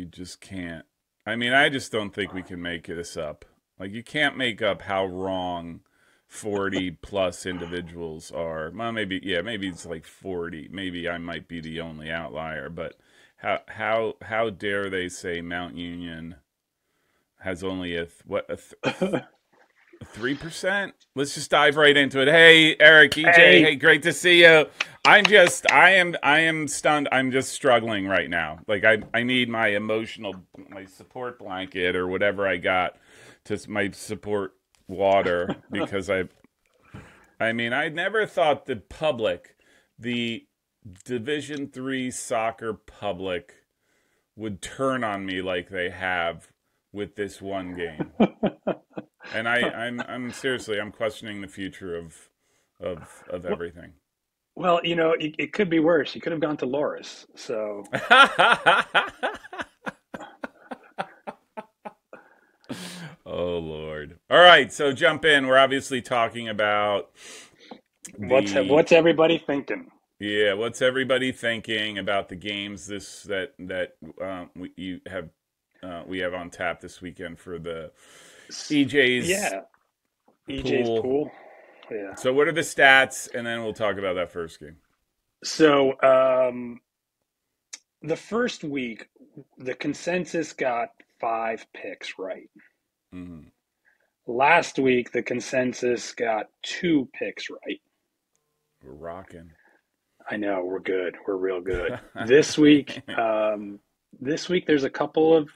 You just can't. I mean, I just don't think we can make this up. Like, you can't make up how wrong 40 plus individuals are. Well, maybe, yeah, maybe it's like 40. Maybe I might be the only outlier, but how dare they say Mount Union has only a 3%? Let's just dive right into it. Hey, Eric, EJ, Hey, hey, great to see you. I am stunned. I'm just struggling right now. Like I need my support blanket or whatever I got to my support water because I mean, I never thought the Division 3 soccer public would turn on me like they have with this one game. And I'm seriously, I'm questioning the future of everything. well, it could be worse. You could have gone to Loris. So, Oh Lord. All right, so jump in. We're obviously talking about the what's everybody thinking? what's everybody thinking about the games we have on tap this weekend for the EJ's Yeah, EJ's pool. pool. Yeah. So what are the stats, and then we'll talk about that first game. So, the first week, the consensus got 5 picks right. Hmm. Last week, the consensus got 2 picks right. We're rocking. I know we're good. We're real good. This week there's a couple of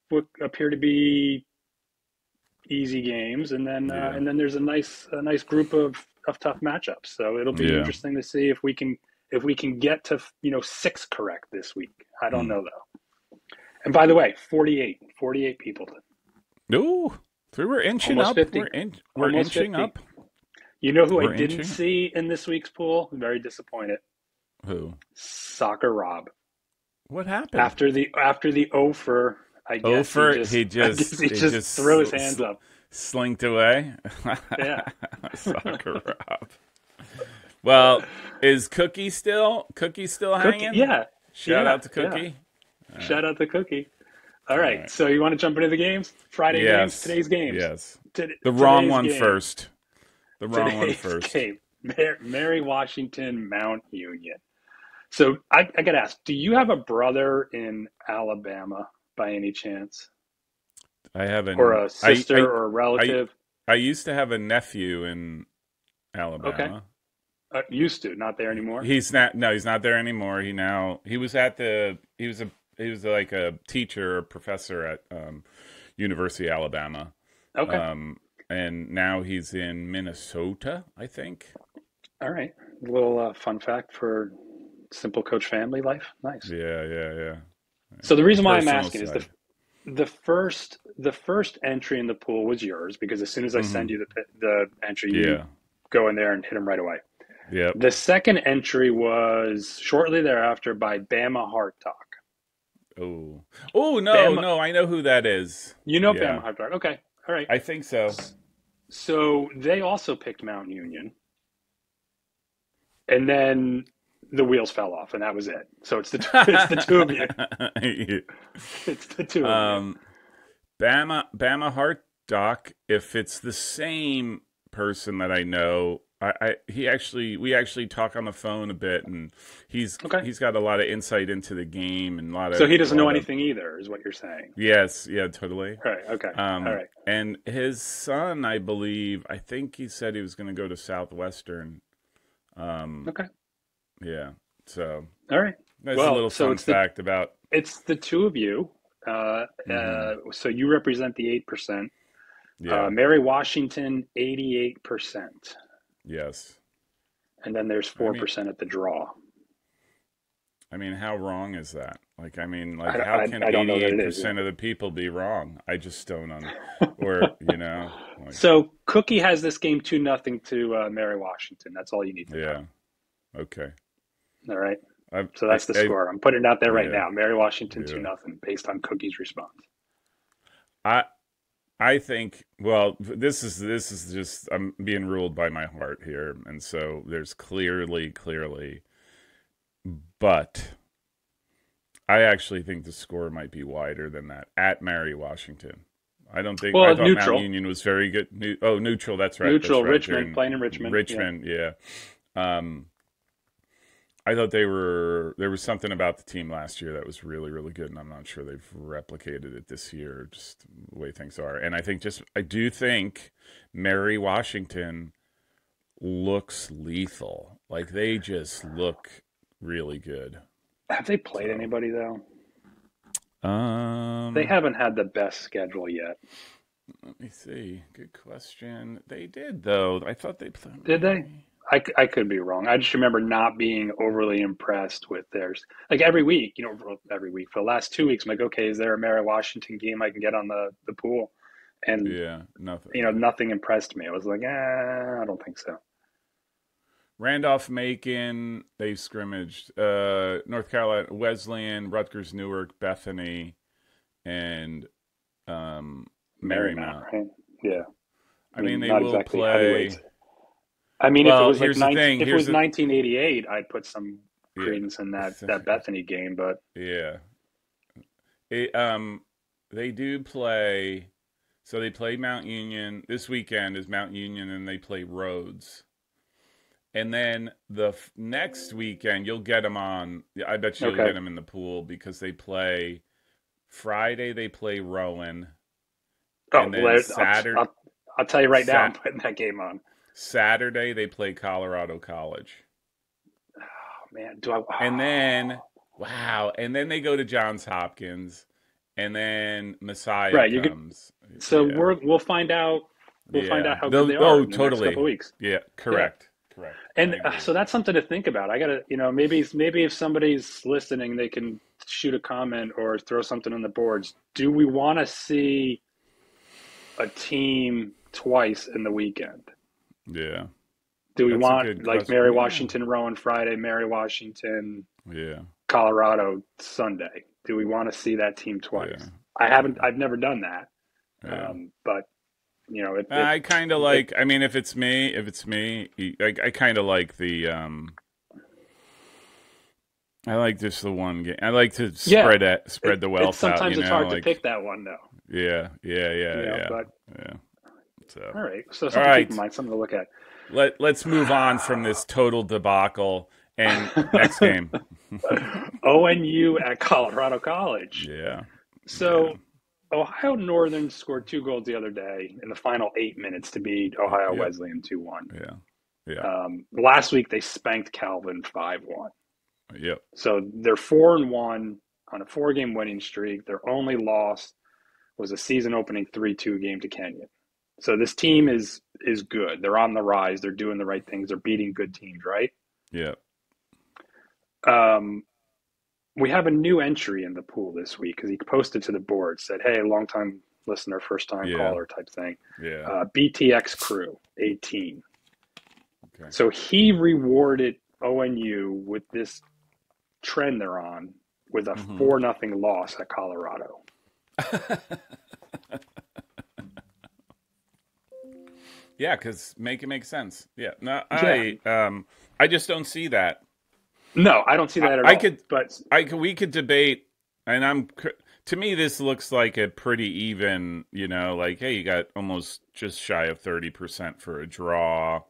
what appear to be easy games, Yeah. and then there's a nice group of tough matchups. So it'll be Yeah. interesting to see if we can get to 6 correct this week. I don't Mm. know though. And by the way, 48 people, Ooh, so we're inching almost up. 50, We're almost inching 50. up. You know who I We're didn't inching. see in this week's pool? Very disappointed. Who? Soccer Rob. What happened? After the offer, I guess he Ofer, just I guess he just threw his hands up. slinked away. Yeah. Soccer Rob. Well, is Cookie still Cookie, hanging? yeah, Shout yeah, out to yeah. Cookie. All right. Shout out to Cookie. All All right, right. so you want to jump into the games? Friday games, Yes. today's games, Yes. Tod- The wrong today's one game, first. The wrong one today's first. game. Mary Washington, Mount Union. So I got to ask, do you have a brother in Alabama by any chance, I have or an a sister or a I relative? I used to have a nephew in Okay, Alabama. used to, not there anymore. He's not. No, he's not there anymore. He was at the. He was like a teacher or professor at University of Alabama, Okay, um, and now he's in Minnesota, I think. all right. A little fun fact for Simple Coach family life. Nice. Yeah, yeah, yeah. So the The reason why I'm personal asking is side. the first entry in the pool was yours because as soon as I send Hmm. you the entry, you Yeah. go in there and hit them right away. Yep. The second entry was shortly thereafter by Bama Heart Talk. Oh. Oh no, Bama, no. I know who that is. you know Bama Yeah, Heart Talk. Okay, all right. I think so. So they also picked Mount Union, and then the wheels fell off, and that was it. So it's the two of you. It's the two of you. um, Bama Heart Doc. If it's the same person that I know, we actually talk on the phone a bit, and Okay. he's got a lot of insight into the game and So he a doesn't know lot of anything either, is what you're saying. yes, yeah, totally. All right. Okay. All right. And his son, I think he said he was going to go to Southwestern. Um, Okay. yeah, so All right. that's a Well, little so fun it's the fact about. it's the two of you. Hmm. So you represent the 8%. Yeah, Mary Washington, 88%, yes. and then there's I four mean, percent at the draw. I mean, how wrong is that? Like, I mean, I, like, how can I don't know that eighty-eight it is. percent of the people be wrong? I just don't or like, So Cookie has this game 2-0 to Mary Washington. That's all you need to yeah, know. okay. All right. So I, that's the score. I'm putting it out there right yeah, now. Mary Washington yeah. 2-0 based on Cookie's response. I, I think. Well, this is just I'm being ruled by my heart here, and so there's clearly, but I actually think the score might be wider than that at Mary Washington. I don't think I Well, thought Mount neutral, Union was very good. Neutral. That's right. That's neutral, right. They're Richmond, in playing in Richmond. Yeah. Richmond. Yeah. Um, I thought there was something about the team last year that was really, really good, and I'm not sure they've replicated it this year, just the way things are. And I do think Mary Washington looks lethal. Like they just look really good. Have they played So, anybody though? They um, haven't had the best schedule yet. let me see. Good question. They did though. I thought they Did they? played. I could be wrong. I just remember not being overly impressed with theirs. Like every week, every week for the last 2 weeks, I'm like, okay, is there a Mary Washington game I can get on the pool? And Yeah, nothing. nothing impressed me. I was like, I don't think so. Randolph Macon, they scrimmaged. North Carolina Wesleyan, Rutgers Newark, Bethany, and Marymount, Marymount. right? Yeah. I I mean, mean, they not will exactly play. heavyweights. I mean, if it Well, was like here's the thing. if it Here's was the 1988, I'd put some yeah, credence in that Bethany game. But yeah. It, they do play. So they play Mount Union this weekend. Is Mount Union, and they play Rhodes. And then next weekend, you'll get them on. I bet you'll okay, get them in the pool because they play Friday. They play Rowan, oh and then well, I'll tell you right now, I'm putting that game on. Saturday they play Colorado College, Oh man, do I? and then wow, and then they go to Johns Hopkins, and then Messiah Right, you could. comes. So Yeah, we'll find out. We'll find yeah. out how good they are Oh, in the next couple totally. of weeks. Yeah, Yeah, correct. I and agree. so that's something to think about. I gotta, maybe if somebody's listening, they can shoot a comment or throw something on the boards. Do we want to see a team twice in the weekend? Yeah, Do we that's a want good like question. Mary Yeah, Washington Rowan Friday, Mary Washington yeah, Colorado Sunday? Do we want to see that team yeah, twice? I haven't. yeah. I've never done that. Yeah. But I kind of it like. I mean, if it's me, I kind of like the. I like just the one game. I like to yeah. spread the It's wealth out. sometimes You it's know, hard to like pick that one though. yeah, But yeah. So, all right, so all something to keep in right, mind, something to look at. let's move on from this total debacle and next game. ONU at Colorado College. Yeah, yeah, So Ohio Northern scored 2 goals the other day in the final 8 minutes to beat Ohio yep, Wesleyan 2-1. yeah, yeah, Last week they spanked Calvin 5-1. yep. So they're 4-1 on a 4-game winning streak. Their only loss was a season opening 3-2 game to Kenyon. So this team Yeah. is good. They're on the rise. They're doing the right things. They're beating good teams, right? Yeah. Um, we have a new entry in the pool this week because he posted to the board, said, "Hey, long time listener, first time Yeah. caller type thing." Yeah. BTX Crew 18. Okay. So he rewarded ONU with this trend they're on with a Mm-hmm. 4-0 loss at Colorado. Yeah, because make it make sense. Yeah. No, Yeah. I just don't see that. No, I don't see that at I all. could, But we could debate, and to me, this looks like a pretty even, like, hey, you got almost just shy of 30% for a draw.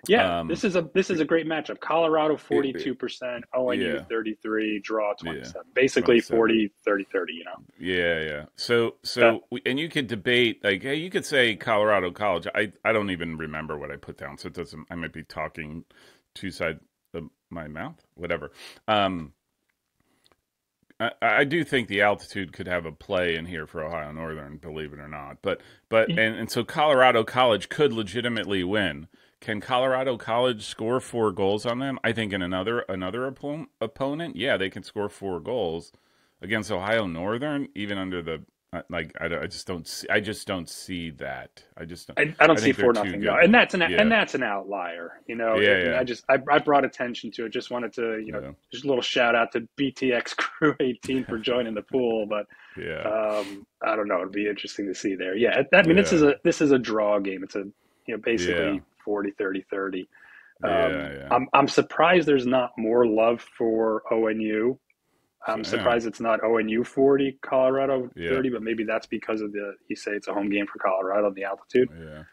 yeah, Um, this is a great matchup. Colorado it- 42%, ONU yeah, 33, draw yeah, 27. Basically 27. 40, 30, 30, Yeah. So, That and you could debate, like, hey, you could say Colorado College. I don't even remember what I put down, so it doesn't. I might be talking two sides of my mouth, whatever. I do think the altitude could have a play in here for Ohio Northern, believe it or not. And so Colorado College could legitimately win. Can Colorado College score 4 goals on them? I think in another opponent, yeah, they can score 4 goals against Ohio Northern, even under the I just don't see. I just don't see that. I just don't. I don't I see think they're 4-0 too no, good. and that's an Yeah, outlier. yeah, I brought attention to it. Just wanted to yeah, just a little shout out to BTX Crew 18 for joining the pool. But yeah, I don't know. It'd be interesting to see there. Yeah, I mean yeah, this is a draw game. It's a yeah, basically 40, 30, 30. yeah, yeah. I'm surprised there's not more love for ONU. So I'm yeah, surprised it's not ONU 40, Colorado yeah, 30, but maybe that's because of you say it's a home game for Colorado, the altitude. yeah,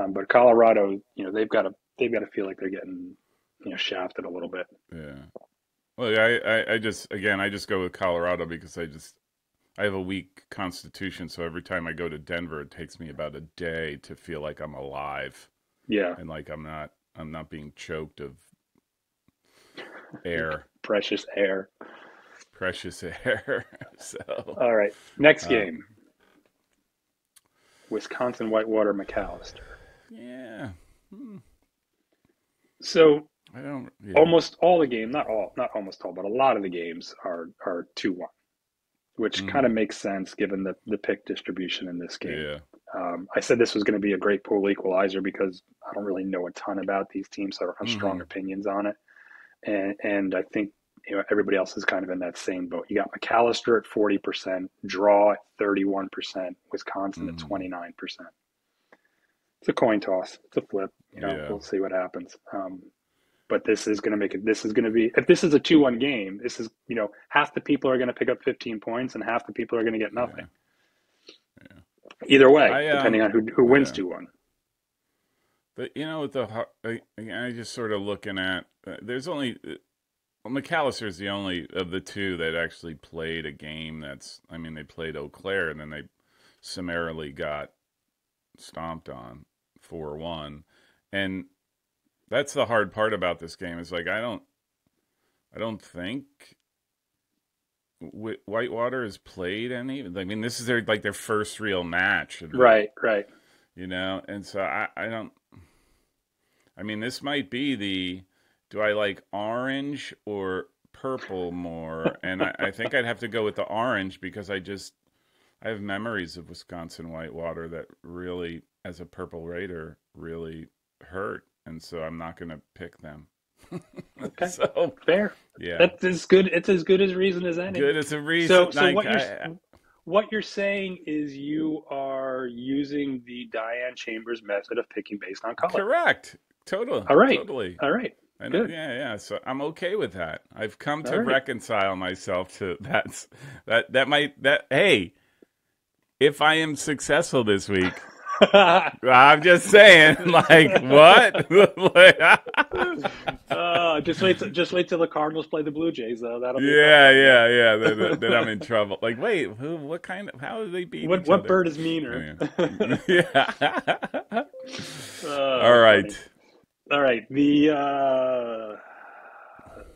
But Colorado, they've got to feel like they're getting, shafted a little bit. yeah. Well, I just again, I just go with Colorado because I have a weak constitution, so every time I go to Denver, it takes me about a day to feel like I'm alive Yeah, and like I'm not being choked of air, precious air. precious air. So, All right, next uh, game, Wisconsin Whitewater McAllister. yeah, So I don't, yeah, almost all the game, not almost all, but a lot of the games are 2-1, which kind of mm, makes sense given the pick distribution in this game. yeah, I said this was going to be a great pool equalizer because I don't really know a ton about these teams, so I don't have strong mm-hmm, opinions on it. And I think everybody else is kind of in that same boat. You got McAllister at 40%, draw at 31%, Wisconsin at mm-hmm, 29%. It's a coin toss. It's a flip. yeah, We'll see what happens. But this is going to make it. This is going to be. If this is a 2-1 game, this is half the people are going to pick up 15 points and half the people are going to get nothing. yeah, yeah. Either way, I depending on who wins yeah. 2-1. But with I just sort of looking at there's only well, McAllister's the only of the two that actually played a game that's I mean they played Eau Claire and then they summarily got stomped on 4-1, and that's the hard part about this game is like I don't think Whitewater has played any. I mean this is their first real match, Right, right. and so I don't. I mean, this might be do I like orange or purple more? And I think I'd have to go with the orange because I have memories of Wisconsin Whitewater that really, as a Purple Raider, really hurt. And so I'm not going to pick them. Okay, So, fair. yeah. That's as good. It's as good as reason as any. Good as a reason. So what you're saying is you are using the Diane Chambers method of picking based on color. Correct. Totally. All right. Totally. All right. And Good. yeah. So I'm okay with that. I've come All to right. reconcile myself to hey, if I am successful this week, I'm just saying, like what? Just wait till the Cardinals play the Blue Jays, though. That'll be yeah. Then I'm in trouble. Like, wait, what kind of? How do they beat each what other? bird is meaner? Yeah. All right. Funny. All right.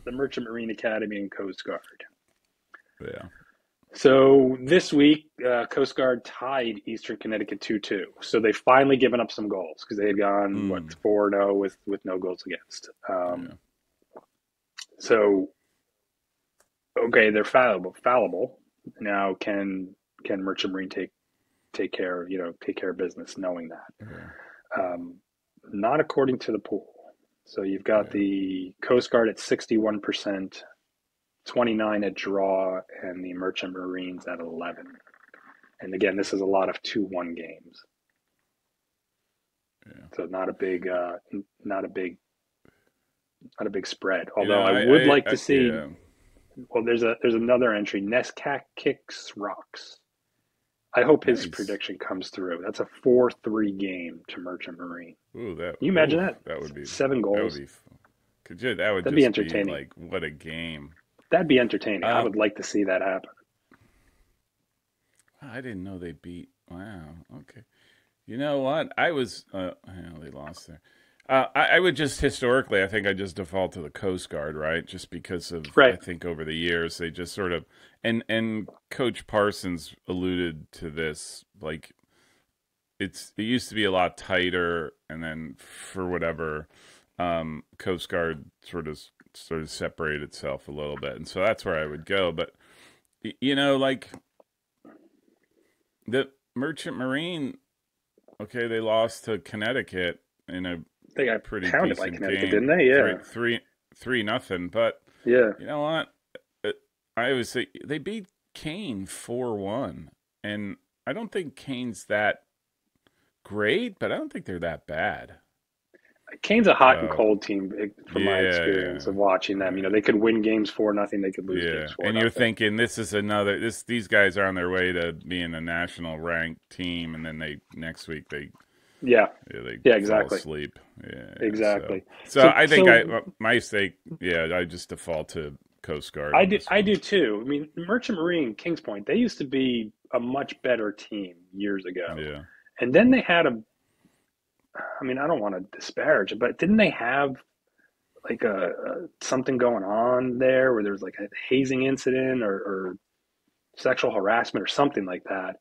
The Merchant Marine Academy and Coast Guard. Yeah. So this week, Coast Guard tied Eastern Connecticut 2-2. So they've finally given up some goals because they had gone 4-0 with no goals against. Yeah. So okay, they're fallible. Now can Merchant Marine take care of business knowing that? Yeah. Not according to the pool. So you've got the Coast Guard at 61%, 29 at draw, and the Merchant Marines at 11. And again, this is a lot of 2-1 games. Yeah. So not a big spread. Although I would like to see. Yeah. Well, there's another entry. Nescac kicks rocks. I hope his Nice. prediction comes through. That's a 4-3 game to Merchant Marine. Ooh, Can you imagine that? That would be 7 goals. That would be. That would That'd just be entertaining. be like what a game. That'd be entertaining. I would like to see that happen. I didn't know they beat. Wow. Okay. You know what? I was. They lost there. I would just historically, I think I just default to the Coast Guard, right? Just because of, Right. I think over the years they just sort of, and Coach Parsons alluded to this, like it used to be a lot tighter, and then for whatever, Coast Guard sort of separated itself a little bit, and so that's where I would go. But like the Merchant Marine, okay, they lost to Connecticut in a They got pretty pounded decent by Connecticut, game. didn't they? Yeah. 3-0. But Yeah. you know what? I always say they beat Kane 4-1, and I don't think Kane's that great, but I don't think they're that bad. Kane's a hot and Uh, cold team from my experience yeah, of watching them. You know, yeah, they could win games 4-0. They could lose yeah. games four And you're nothing. thinking this is another this these guys are on their way to being a national ranked team, and then they next week Yeah, they yeah, fall exactly, asleep. Yeah, yeah. exactly. So So I think so my mistake. Yeah, I just default to Coast Guard I on do this I one. do too. I mean, Merchant Marine, Kings Point, they used to be a much better team years ago, Yeah. and then they had a. I mean, I don't want to disparage it, but didn't they have like a something going on there where there was like a hazing incident or sexual harassment or something like that?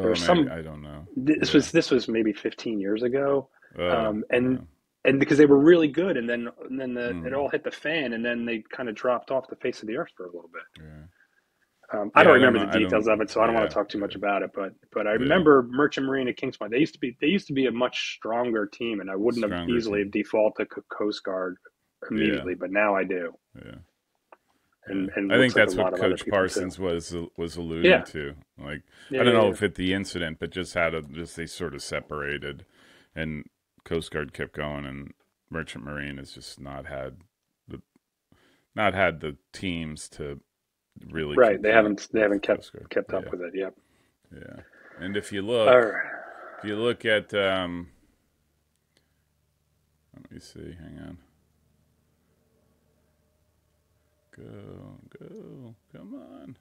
There Oh, was maybe some. I don't know. This Yeah. was this was maybe 15 years ago, Oh, and yeah. because they were really good, and then it Mm, all hit the fan, and then they kind of dropped off the face of the earth for a little bit. yeah. I Yeah, don't I don't remember know. the I details of don't. it, so I don't want Yeah, to talk too much yeah, about it. But I yeah. remember Merchant Marine at Kings Point. They used to be a much stronger team, and I wouldn't have Stronger easily team. defaulted to Coast Guard Yeah, immediately, but now I do, yeah, yeah. and I looks think like a that's lot what of other Coach people too. Parsons was alluding Yeah, to. Like, yeah, I don't yeah, know yeah. if it the incident, but just had a just they sort of separated, and Coast Guard kept going, and Merchant Marine has just the not had the teams to really Right. They compete haven't they with haven't kept Coast Guard. kept up Yeah, with it. Yep. yeah. And All right. if you look at let me see. Hang on. Go. Come on.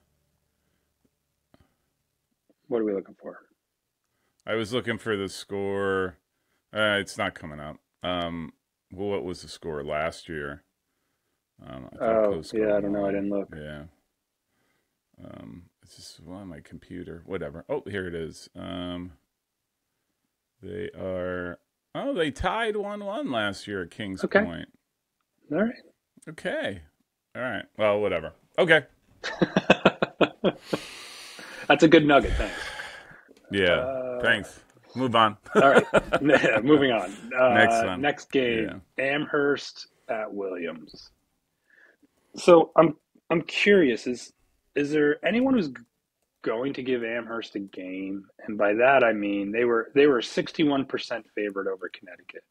What are we looking for? I was looking for the score. It's not coming up. Well, what was the score last year? I thought Oh, Coast yeah. Guard I don't know. I won. didn't look. Yeah. It's just on my computer. Whatever. Oh, here it is. They are. Oh, they tied 1-1 last year at Kings Okay. Point. All right. Okay. All right. Well, whatever. Okay. That's a good nugget. Thanks. Yeah. Uh, Thanks. Move on. all right. Moving on. Next one. Next game, Yeah. Amherst at Williams. So I'm curious. Is there anyone who's going to give Amherst a game? And by that I mean they were 61% favored over Connecticut,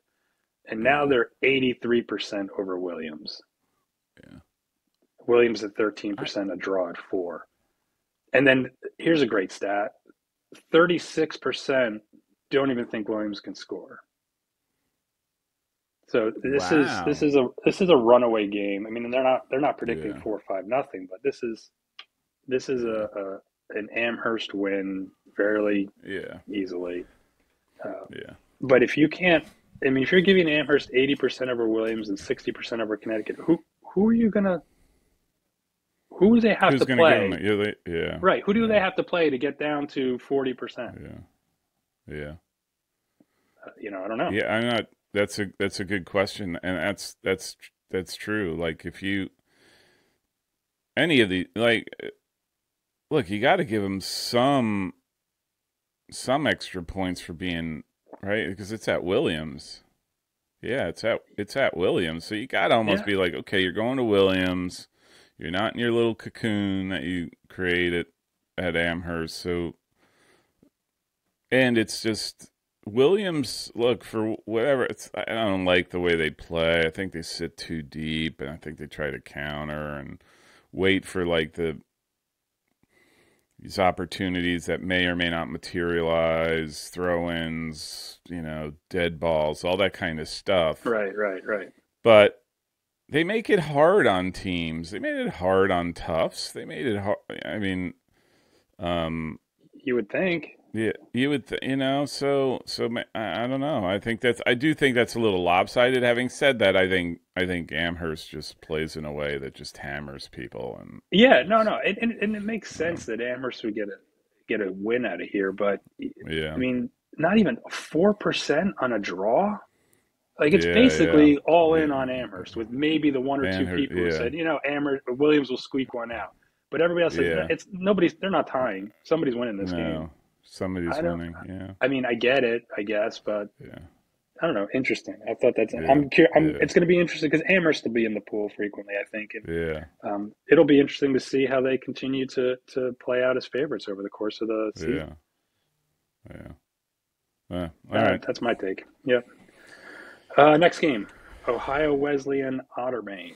and now Yeah. they're 83% over Williams. Yeah. Williams at I 13%, a draw at 4. And then here's a great stat: 36% don't even think Williams can score. So wow. this is a runaway game. I mean, they're not predicting Yeah. 4-5 nothing, but this is Yeah. a an Amherst win fairly Yeah. easily. Uh, Yeah. but if you can't, I mean, if you're giving Amherst 80% over Williams and 60% over Connecticut, who are you gonna who do they have Who's to gonna give him? play? Yeah. Right, who do they Yeah. have to play to get down to 40%? Yeah. Yeah. I don't know. Yeah. I'm not. That's a good question, and that's true. Like if you any of the like, look, you got to give him some extra points for being right because it's at Williams. Yeah, it's at Williams, so you got to almost Yeah, be like, okay, you're going to Williams. You're not in your little cocoon that you created at Amherst. So, and it's just Williams. Look for whatever. I don't like the way they play. I think they sit too deep, and I think they try to counter and wait for like these opportunities that may or may not materialize, throw-ins, dead balls, all that kind of stuff. right. But they make it hard on teams. They made it hard on toughs. They made it hard. I mean, um, You would think. yeah, you would, I don't know. I do think that's a little lopsided. Having said that, I think Amherst just plays in a way that just hammers people, and Yeah, no, and it makes you know, sense that Amherst would get a win out of here, but I yeah, mean, not even 4% on a draw. Like it's yeah, yeah, basically all yeah, in on Amherst, with maybe the one or two Amherst, people who yeah, said, Amherst Williams will squeak one out, but everybody else says yeah. it's nobody's. They're not tying. Somebody's winning this game. No, somebody's I don't. winning. Yeah, I mean, I get it, I guess, but yeah, I don't know. Interesting. I thought that's. yeah, yeah, It's going to be interesting because Amherst will be in the pool frequently, I think, and yeah, it'll be interesting to see how they continue to play out as favorites over the course of the season. yeah, yeah. All All right, right. that's my take. Yep. Next game, Ohio Wesleyan Ottermain.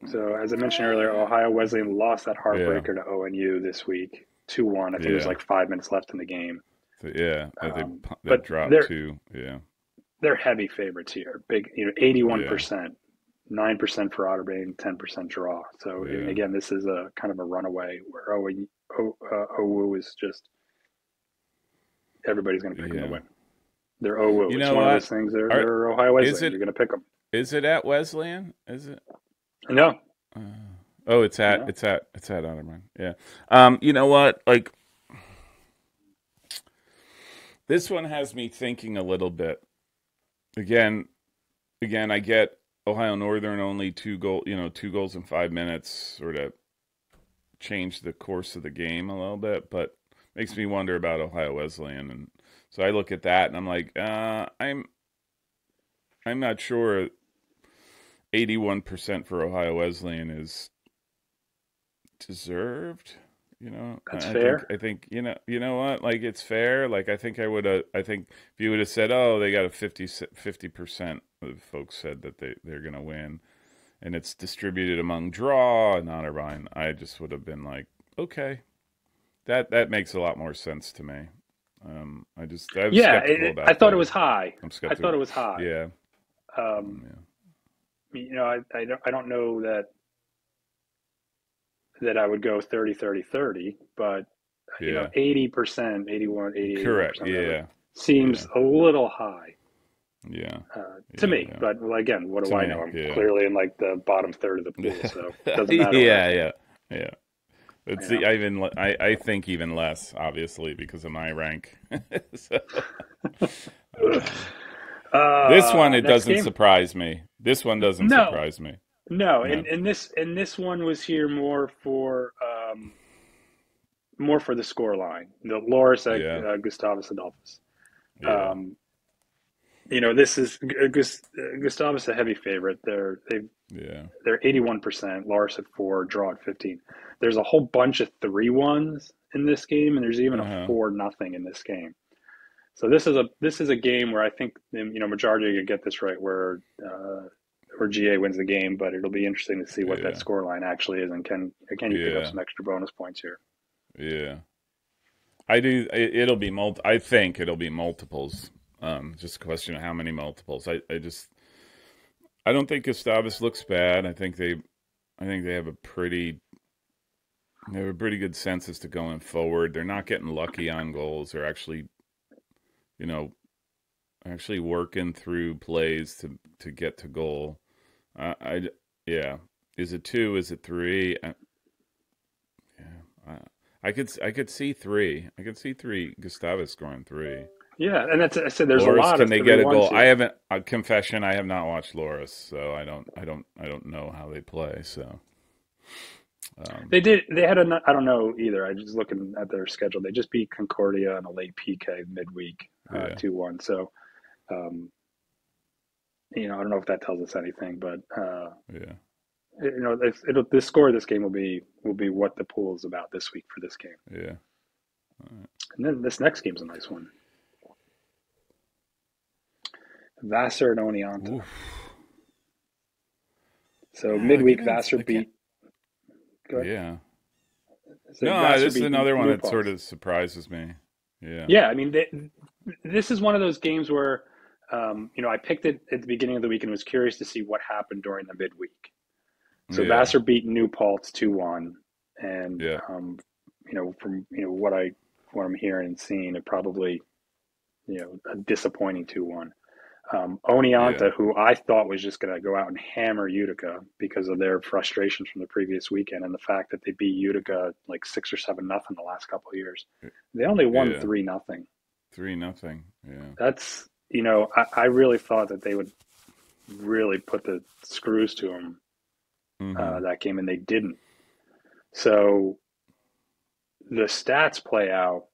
So as I mentioned earlier, Ohio Wesleyan lost that Yeah, heartbreaker to ONU this week, 2-1. I think there's yeah, like 5 minutes left in the game. so, yeah. They But dropped two. Yeah, they're heavy favorites here. Big, yeah, 81%, 9% for Otterbein, 10% draw. So yeah, again, this is a kind of a runaway where OWU is just everybody's going to pick them to yeah. win. They're OWU. You It's know one of what? those things. They're Are they're Ohio is Wesleyan. it You're going to pick them. is it at Wesleyan? Is it? No, Uh, oh, no. it's at Ottermine. Yeah. You know what? Like this one has me thinking a little bit. Again, I get Ohio Northern only two goals in 5 minutes, sort of change the course of the game a little bit, but makes me wonder about Ohio Wesleyan, and so I look at that and I'm like, I'm not sure. 81% for Ohio Wesleyan is deserved. That's I think fair. you know what, like it's fair. Like I think if you would have said, oh, they got a 50% of folks said that they're gonna win, and it's distributed among draw and Otterbein, I just would have been like, okay, that makes a lot more sense to me. I was Yeah, skeptical I about thought it the was high. I'm I thought skeptical. it was high. Yeah, Um, yeah, I don't know that I would go 30, 30, 30, but yeah. 80%, 81, 80, Correct. 81%, whatever, Yeah, seems yeah, a little high yeah, to yeah, me. yeah. But well, again, what To do I know? me, I'm yeah. clearly in like the bottom third of the pool, so it doesn't matter what I Yeah, think. yeah, yeah. It's You the know. I think even less, obviously, because of my rank. So, um, this one, it Next doesn't game? surprise me. This one doesn't No, surprise me. no. No. And this one was here more for the score line. The Loris at Yeah, Gustavus Adolphus. yeah, Um, this is Gustavus a heavy favorite. yeah. They're 81%, Lars at 4, draw at 15. There's a whole bunch of 3-1s in this game, and there's even a Uh-huh. 4-0 in this game. So this is a game where I think majority could get this right, where GA wins the game, but it'll be interesting to see what that Yeah, score line actually is, and can you pick up yeah, some extra bonus points here? yeah. I do. It'll be I think it'll be multiples. Just a question of how many multiples. I don't think Gustavus looks bad. I think they have a pretty good sense as to going forward. They're not getting lucky on goals. They're you know, actually working through plays to get to goal. I yeah. Is it two? Is it three? Yeah. I could see three. I could see three. Gustavus scoring three. Yeah, and I said there's a Loris, lot can of they three get a ones goal? I here. haven't. Confession, I have not watched Loris, so I don't know how they play. So, um, They had a I don't know either. I just looking at their schedule. They just beat Concordia on a late PK midweek, yeah, 2-1. So um, I don't know if that tells us anything, but yeah, the score of this game will be what the pool is about this week for this game. yeah. And then this next game's a nice one. Vassar and Oneonta. Oof. So Yeah, midweek Vassar I can't. beat. Go ahead. Yeah. So No, Vassar this is beat another one New that sort Paltz. of surprises me. Yeah, Yeah, I mean, this is one of those games where, I picked it at the beginning of the week and was curious to see what happened during the midweek. So yeah, Vassar beat New Paltz 2-1, and yeah, from what I'm hearing and seeing, it probably a disappointing 2-1. yeah, Oneonta, who I thought was just going to go out and hammer Utica because of their frustrations from the previous weekend and the fact that they beat Utica like 6 or 7-0 the last couple of years. They only won yeah. 3-0. 3-0. Yeah. That's I really thought that they would really put the screws to them Mm-hmm. that game, and they didn't. So the stats play out.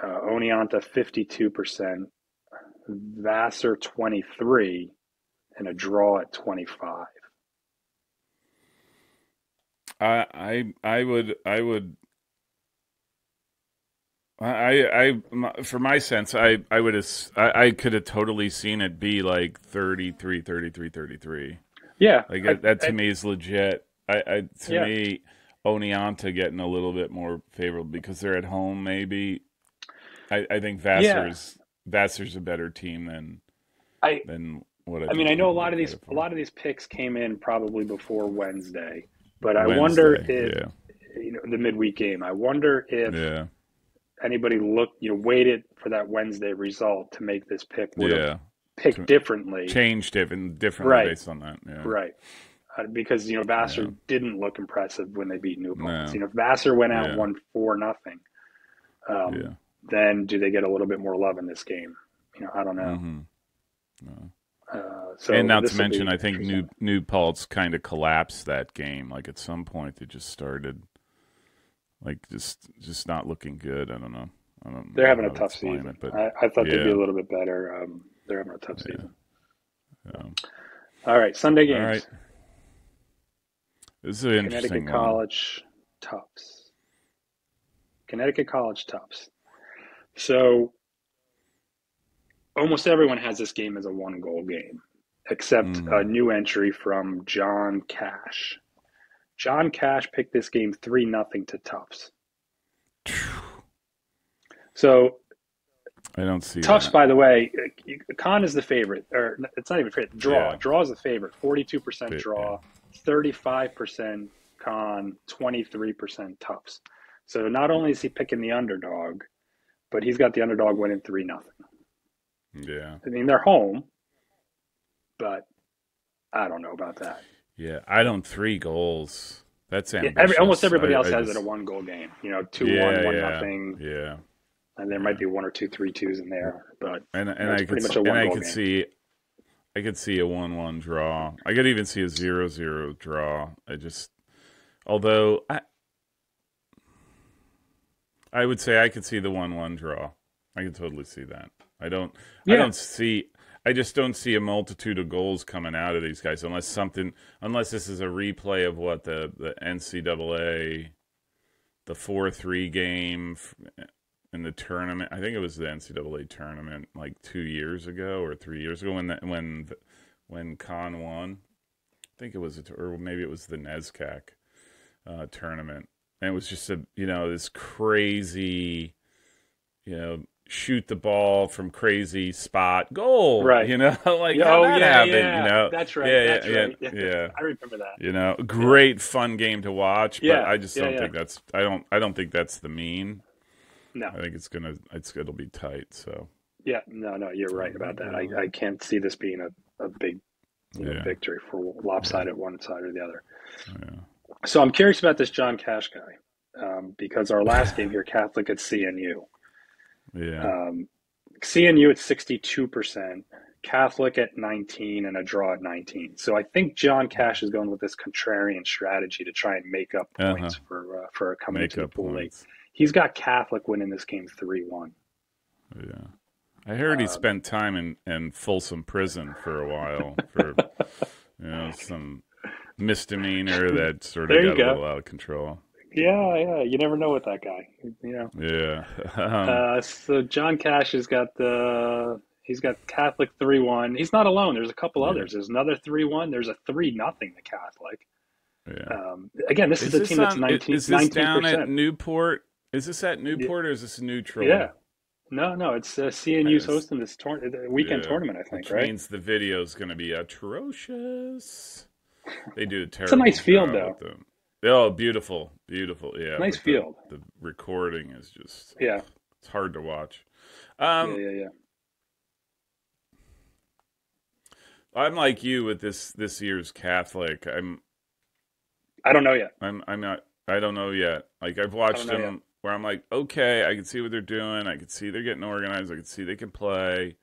Oneonta 52%, Vassar 23, and a draw at 25. I would For my sense, I would have, I could have totally seen it be like 33, 33, 33. Yeah, Like that to I me is legit. To yeah, me, Oneonta getting a little bit more favorable because they're at home. Maybe I think yeah. Vassar's a better team I than what I I mean, think I know people give credit a for. lot of these picks came in probably before Wednesday, but I wonder Wednesday, if yeah, the midweek game. I wonder if yeah, anybody looked, waited for that Wednesday result to make this pick would have yeah. picked To differently. change differently Right, based on that. Yeah, right. Because Vassar yeah. didn't look impressive when they beat new opponents. No, If Vassar went out yeah, 1-4-0, yeah. then do they get a little bit more love in this game? I don't know. Mm-hmm. No. And So not to this will mention, be I think interesting. New Paltz kind of collapsed that game. Like at some point, they just started like just not looking good. I don't know. I don't They're know having a how to tough explain season. it, but I thought they'd be yeah, a little bit better. They're having a tough yeah. season. Yeah. All right, Sunday All right, games. this is an Connecticut interesting one. College, Tufts. Connecticut College, Tufts. So almost everyone has this game as a one-goal game, except a Mm-hmm. new entry from John Cash. John Cash picked this game 3-0 to Tufts. So I don't see Tufts, that. by the way, Con is the favorite, or it's not even favorite. Draw, Yeah, draw is the favorite. 42% yeah. draw, 35% Con, 23% Tufts. So not only is he picking the underdog, but he's got the underdog winning 3-0. Yeah. I mean, they're home, but I don't know about that. Yeah. I don't 3 goals. That's Yeah, almost ambitious. everybody else I has it a just 1-goal game. 2-1, yeah, 1-0, yeah. and there might Yeah. be one or two 3-2s in there, but And it's pretty much a I 1-goal could game. see I could see a 1-1 draw. I could even see a 0-0 draw. Although I would say I could see the 1-1 draw. I could totally see that. I Yeah, don't see I just don't see a multitude of goals coming out of these guys unless this is a replay of what the NCAA the 4-3 game in the tournament. I think it was the NCAA tournament like 2 years ago or 3 years ago when Con won. I think it was or maybe it was the NESCAC tournament, and it was just this crazy shoot the ball from crazy spot goal. right. Like how Oh that yeah, happened. yeah. That's right. Yeah, That's yeah, right. Yeah, yeah. I remember that. Yeah, Great fun game to watch, but yeah, I just yeah, don't yeah. think I don't think that's the mean. No, I think it'll be tight. So yeah, no, no. You're right about that. uh, I can't see this being a big yeah, victory for yeah, lopsided one side or the other. yeah, So I'm curious about this John Cash guy because our last game here, Catholic at CNU. yeah. Um, CNU at 62%, Catholic at 19, and a draw at 19. So I think John Cash is going with this contrarian strategy to try and make up Uh huh. points for coming Make into the up pool late. points. He's got Catholic winning this game 3-1. Yeah. I heard he Um, spent time in Folsom Prison for a while for some misdemeanor that sort of there you got a go. little out of control. Yeah, yeah. You never know with that guy. Yeah. So John Cash he's got Catholic 3-1. He's not alone. There's a couple Yeah. others. There's another 3-1. There's a 3-0 to Catholic. Yeah. Again, this is a team that's Is this down at 19%. Newport? Is this at Yeah, Newport or is this yeah. neutral? No, no, it's CNU's As, hosting this weekend yeah. tournament, I think, Which right? means the video is going to be atrocious. They do a It's a terrible nice field, job with though. them. Oh, beautiful, beautiful. Yeah, Nice but field. the recording is just Yeah, it's hard to watch. yeah, Um, yeah, yeah. I'm like you with this year's Catholic. I don't know yet. I'm not. I don't know yet. Like I've I don't watched know yet. them where I'm like, okay, I can see what they're doing. I can see they're getting organized. I can see they can play.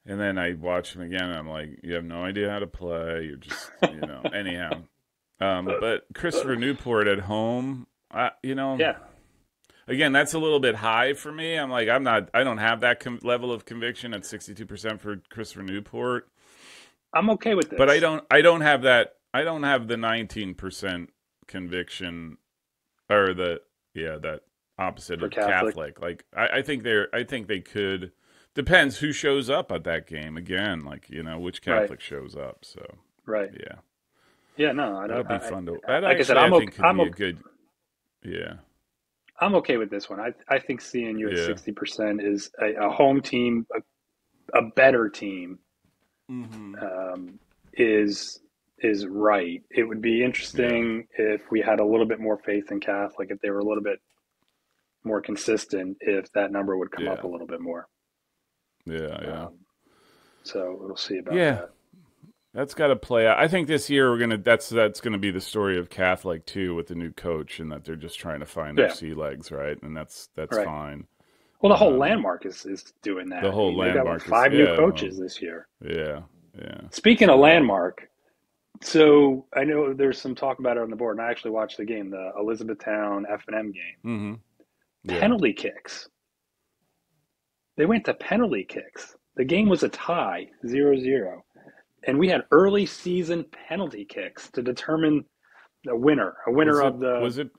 And then I watch them again, and I'm like, you have no idea how to play. You're just, anyhow. But Christopher Newport at home, Yeah, again, that's a little bit high for me. I'm like, I don't have that level of conviction at 62% for Christopher Newport. I'm okay with But this. I don't have that. I don't have the 19% conviction, or that opposite for of Catholic. Catholic. Like I think they could. Depends who shows up at that game again. Like which Right. Catholic shows up. So Right. yeah, Yeah. No, I that'll don't. be fun to. That Like I said, actually I think could be a good. Yeah. I'm okay with this one. I think seeing you at Yeah. 60% is a home team, a better team, Mm-hmm. is right. It would be Yeah. interesting if we had a little bit more faith in Catholic, if they were a little bit more consistent, if that number would come up Yeah. a little bit more. Yeah. Yeah. So we'll see about Yeah. that. That's got to play out. I think this year we're gonna. That's gonna be the story of Catholic too, with the new coach, and that they're just trying to find their Yeah. sea legs, right? And that's Right. fine. Well, the whole landmark is doing that. The I whole mean, they've got landmark is 5 new coaches this year. Yeah. Speaking of So, landmark, so I know there's some talk about it on the board, and I actually watched the game, the Elizabethtown F&M game. mm-hmm. Yeah. Penalty kicks. They went to penalty kicks. The game was a tie, 0-0. And we had early season penalty kicks to determine a winner of the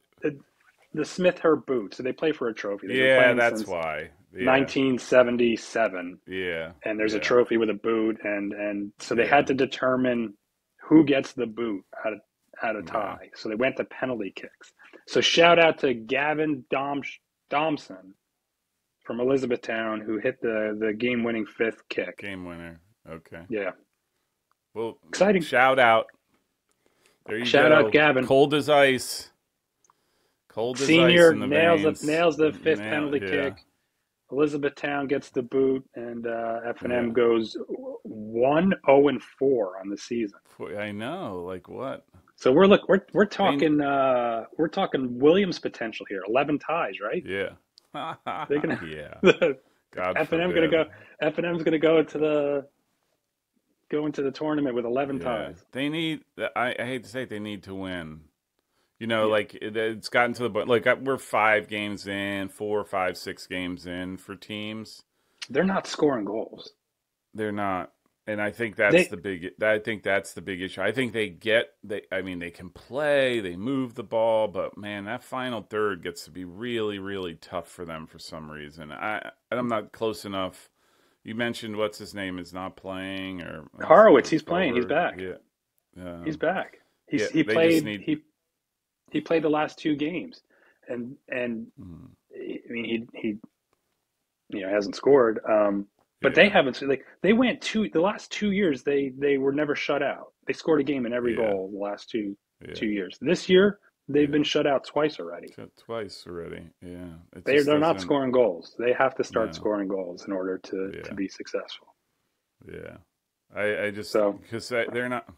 Smith Herb boot. So they play for a trophy. They've been playing that's since why. Yeah. 1977. Yeah. And there's a trophy with a boot, and so they had to determine who gets the boot at a tie. Yeah. So they went to penalty kicks. So shout out to Gavin Domson from Elizabethtown, who hit the game-winning 5th kick. Game winner. Okay. Yeah. Well, exciting. Shout out. There you go. Shout out, Gavin. Cold as ice. Cold as Senior ice in the veins. nails the 5th penalty kick. Elizabethtown gets the boot, and F&M goes 1-0-4 on the season. I know, like what? So we're talking Williams potential here. 11 ties, right? Yeah. They're gonna F&M gonna go. F&M's gonna go into the tournament with 11 ties. They need. I hate to say it, they need to win. Like it's gotten to the point. Like we're 5 games in, 4, 5, 6 games in for teams. They're not scoring goals. They're not, and I think that's the big. I think that's the big issue. I think they can play, they move the ball, but man, that final third gets to be really, really tough for them for some reason. I'm not close enough. You mentioned what's his name is not playing, or Horowitz. He's playing. He's back. Yeah, he's back. He played. He played the last 2 games, and I mean he hasn't scored. But they haven't. They went the last 2 years. They were never shut out. They scored a game in every goal the last 2 years. This year they've been shut out twice already. Yeah. They're not scoring goals. They have to start scoring goals in order to be successful. Yeah, I just because they're not.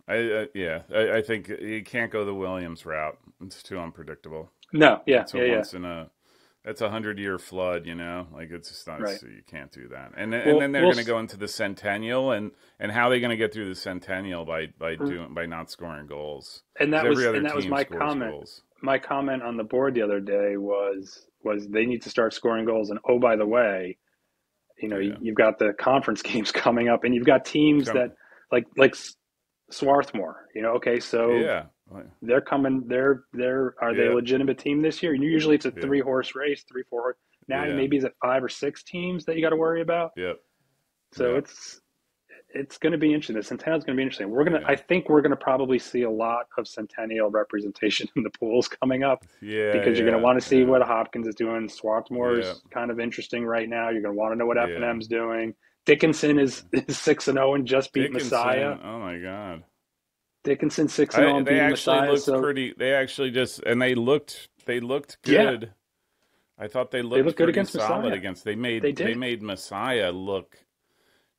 I think you can't go the Williams route. It's too unpredictable. No, That's 100-year flood, like it's just not. Right. So you can't do that. And then they're going to go into the centennial, and how are they going to get through the centennial by not scoring goals? And that was my comment. Goals. My comment on the board the other day was they need to start scoring goals. And oh, by the way, you've got the conference games coming up, and you've got teams that like Swarthmore, okay, so they're coming. Are they a legitimate team this year? Usually it's a 3-horse race, 3-4 horse. Now maybe it's at 5 or 6 teams that you got to worry about. Yep. So it's going to be interesting. The Centennial is going to be interesting. I think we're going to probably see a lot of Centennial representation in the pools coming up. Yeah. Because you're going to want to see what Hopkins is doing. Swarthmore is kind of interesting right now. You're going to want to know what F&M's doing. Dickinson is 6-0 and just beat Messiah. Oh my God! Dickinson 6-0 and beat Messiah. They actually they looked good. Yeah. I thought they looked good against solid Messiah. Against they made Messiah look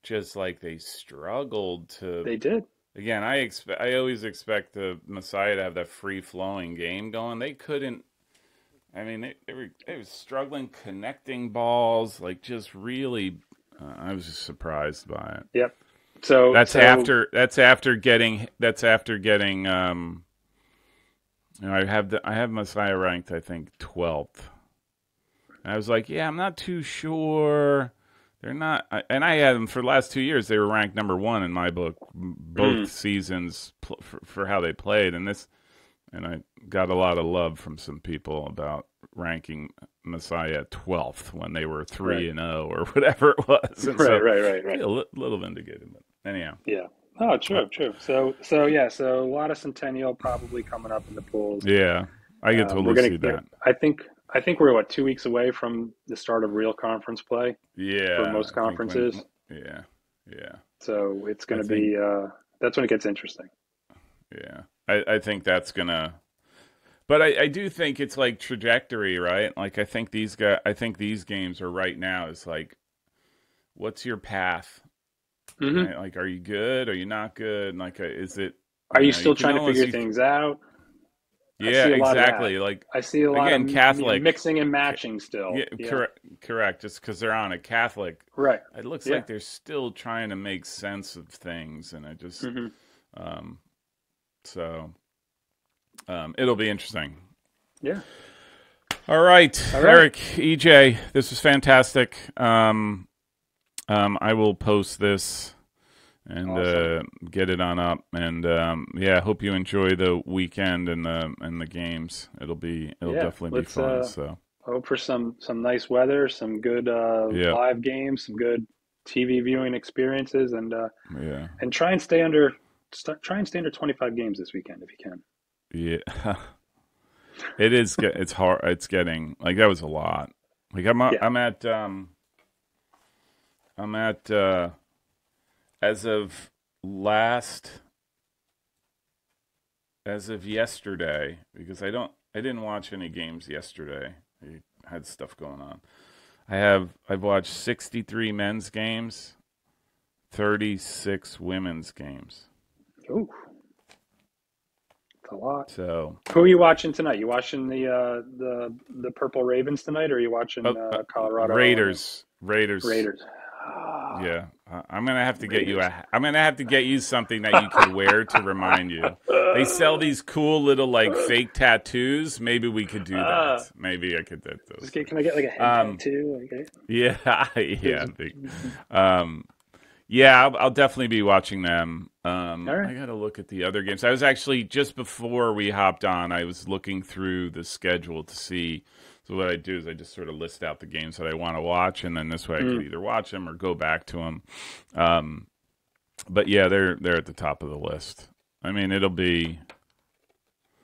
just like they struggled to. They did. Again, I always expect the Messiah to have that free flowing game going. They couldn't. I mean, they were struggling connecting balls, like just really. I was just surprised by it. Yep. So that's after getting. I have Messiah ranked, I think, 12th. And I was like, I'm not too sure. They're not, and I had them for the last 2 years. They were ranked number 1 in my book, both seasons for how they played. And and I got a lot of love from some people about ranking Messiah 12th when they were 3-0 or whatever it was. And so Right. I feel a little vindicated, but anyhow. Yeah. Oh, true. So a lot of Centennial probably coming up in the pools. Yeah, I could totally see that. I think we're 2 weeks away from the start of real conference play. Yeah, For most conferences. Yeah. So it's going to be that's when it gets interesting. Yeah, I think that's gonna. But I do think it's like trajectory, right? Like I think these games are right now is like, what's your path? Mm-hmm. Right? Like, are you good? Are you not good? Like, is it? Are you still trying to figure things out? Yeah, exactly. Like I see a lot of Catholic mixing and matching still. Yeah. Correct. Just because they're on a Catholic, right? It looks like they're still trying to make sense of things, and I just, it'll be interesting. Yeah. All right, Eric, EJ, this was fantastic. I will post this and get it on up, and hope you enjoy the weekend and the games. It'll definitely be fun. So hope for some nice weather, some good live games, some good TV viewing experiences, and try and stay under 25 games this weekend if you can. Yeah. It is. It's hard. It's getting like that was a lot. Like I'm at as of yesterday, because I didn't watch any games yesterday. I had stuff going on. I've watched 63 men's games, 36 women's games. Ooh. A lot. So, who are you watching tonight? You watching the Purple Ravens tonight, or are you watching Colorado? Raiders. Oh. Yeah, I'm gonna have to get you I'm gonna have to get you something that you can wear to remind you. They sell these cool little like fake tattoos. Maybe we could do that. Maybe I could do those. Can I get like a head tattoo? Okay. Yeah. I'll definitely be watching them. All right. I got to look at the other games. I was actually, just before we hopped on, I was looking through the schedule to see. So what I do is I just sort of list out the games that I want to watch, and then this way I could either watch them or go back to them. But yeah, they're at the top of the list. I mean, it'll be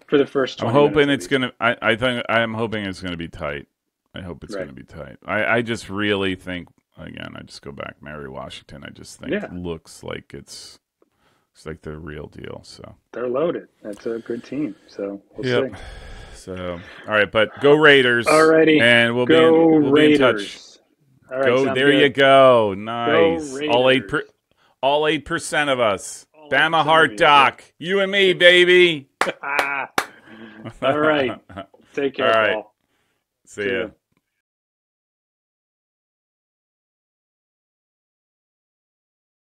for the first 20 I'm hoping minutes, it's gonna. I'm hoping it's gonna be tight. I hope it's gonna be tight. I just really think. Again, I just go back. Mary Washington, I just think looks like it's like the real deal. So they're loaded. That's a good team. So we'll see. So all right, but go Raiders. Alrighty, and we'll be in touch. All right, go there. Good. You go. Nice. Go all 8% of us. Bama Heart Doc. You and me, baby. All right. Take care, all right. Paul. See ya.